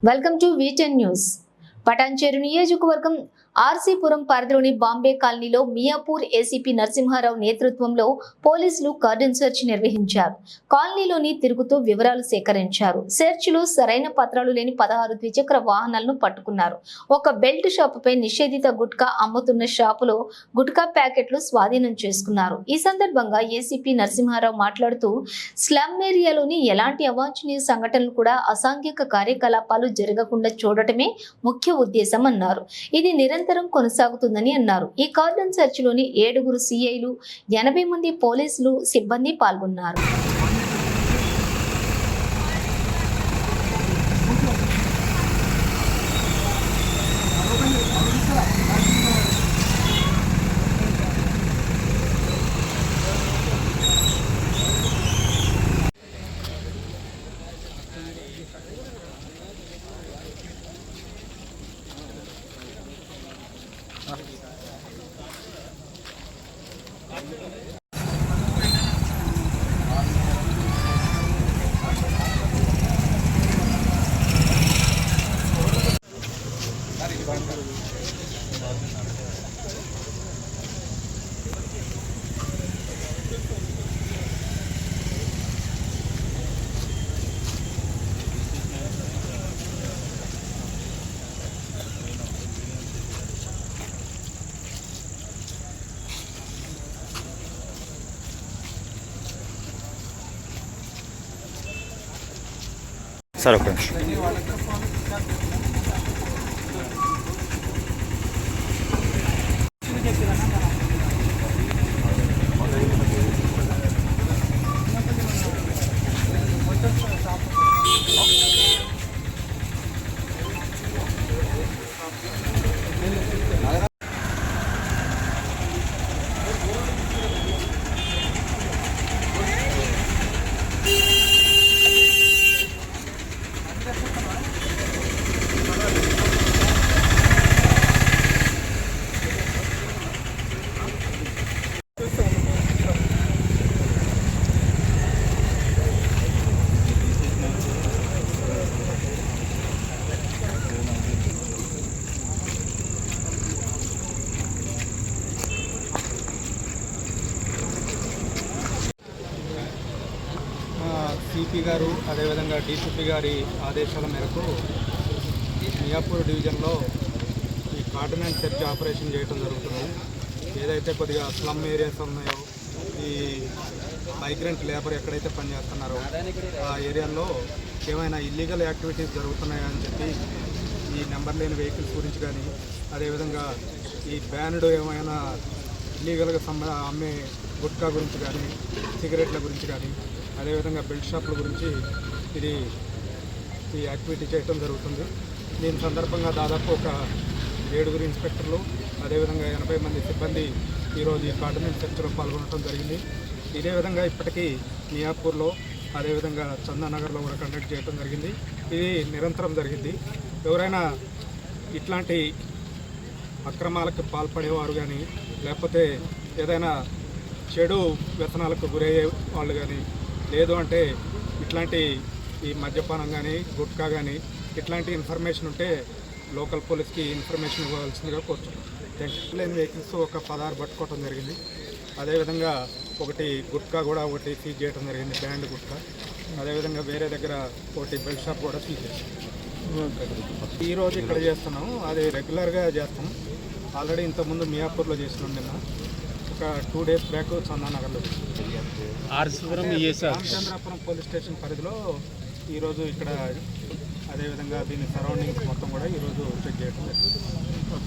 Welcome to V10 news. Patancheru నియోజకవర్గం ఆర్సీపురం పరిధిలోని బాంబే కాలనీలో మియాపూర్ ఏసీపీ నరసింహారావు నేతృత్వంలో పోలీసులు కార్డన్ సెర్చ్ నిర్వహించారు. కాలనీలోని తిరుగుతూ వివరాలు సేకరించారు. సెర్చ్ లో సరైన పత్రాలు లేని 16 ద్విచక్ర వాహనాలను పట్టుకున్నారు. ఒక బెల్ట్ షాపుపై నిషేధిత గుట్కా అమ్ముతున్న షాపులో గుట్కా ప్యాకెట్లు స్వాధీనం చేసుకున్నారు. ఈ సందర్భంగా ఏసీపీ నరసింహారావు మాట్లాడుతూ స్లమ్ ఏరియాలోని ఎలాంటి అవాంఛనీయ సంఘటనలు కూడా అసాంఘిక కార్యకలాపాలు జరగకుండా చూడటమే ముఖ్య ఉద్దేశం అన్నారు. ఇది నిరంతరం కొనసాగుతుందని అన్నారు. ఈ కార్డన్ సెర్చ్ లోని 7 సిఐలు 80 మంది పోలీసులు సిబ్బంది పాల్గొన్నారు. సార్ ఓకే సిపి గారు అదేవిధంగా డీసీపీ గారి ఆదేశాల మేరకు మియాపూర్ డివిజన్లో ఈ కార్డన్ సెర్చ్ ఆపరేషన్ చేయడం జరుగుతుంది. ఏదైతే కొద్దిగా స్లమ్ ఏరియాస్ ఉన్నాయో, ఈ మైగ్రెంట్ లేబర్ ఎక్కడైతే పనిచేస్తున్నారో ఆ ఏరియాలో ఏమైనా ఇల్లీగల్ యాక్టివిటీస్ జరుగుతున్నాయని చెప్పి ఈ నెంబర్ లేని వెహికల్స్ గురించి కానీ, అదేవిధంగా ఈ బ్యాన్డ్ ఏమైనా ఇల్లీగల్గా అమ్మే గుట్కా గురించి కానీ, సిగరెట్ల గురించి కానీ, అదేవిధంగా బెల్ట్ షాపుల గురించి ఈ యాక్టివిటీ చేయడం జరుగుతుంది. దీని సందర్భంగా దాదాపు ఒక 7 ఇన్స్పెక్టర్లు అదేవిధంగా 80 మంది సిబ్బంది ఈరోజు ఈ కార్డన్ సెర్చ్లో పాల్గొనడం జరిగింది. ఇదే విధంగా ఇప్పటికీ మియాపూర్లో అదేవిధంగా చందానగర్లో కూడా కండక్ట్ చేయడం జరిగింది. ఇది నిరంతరం జరిగింది. ఎవరైనా ఇట్లాంటి అక్రమాలకు పాల్పడేవారు కానీ, లేకపోతే ఏదైనా చెడు వ్యసనాలకు గురయ్యే వాళ్ళు కానీ, లేదు అంటే ఇట్లాంటి ఈ మద్యపానం కానీ, గుట్కా కానీ ఇట్లాంటి ఇన్ఫర్మేషన్ ఉంటే లోకల్ పోలీస్కి ఇన్ఫర్మేషన్ ఇవ్వాల్సిందిగా కోరుతున్నాం. లేని వెహికల్స్ ఒక 16 పట్టుకోవడం జరిగింది. అదేవిధంగా ఒకటి గుట్కా కూడా ఒకటి సీజ్ చేయడం జరిగింది, బ్యాండ్ గుట్కా. అదేవిధంగా వేరే దగ్గర ఒకటి బెల్ట్ షాప్ కూడా సీజ్ చేసాం. ఈరోజు ఇక్కడ చేస్తున్నాము, అది రెగ్యులర్గా చేస్తాం. ఆల్రెడీ ఇంతకుముందు మియాపూర్లో చేసినాం. నిన్న ఒక 2 డేస్ బ్యాక్ చందానగర్లో రామచంద్రాపురం పోలీస్ స్టేషన్ పరిధిలో ఈరోజు ఇక్కడ అదేవిధంగా దీని సరౌండింగ్స్ మొత్తం కూడా ఈరోజు చెక్ చేయడం జరిగింది.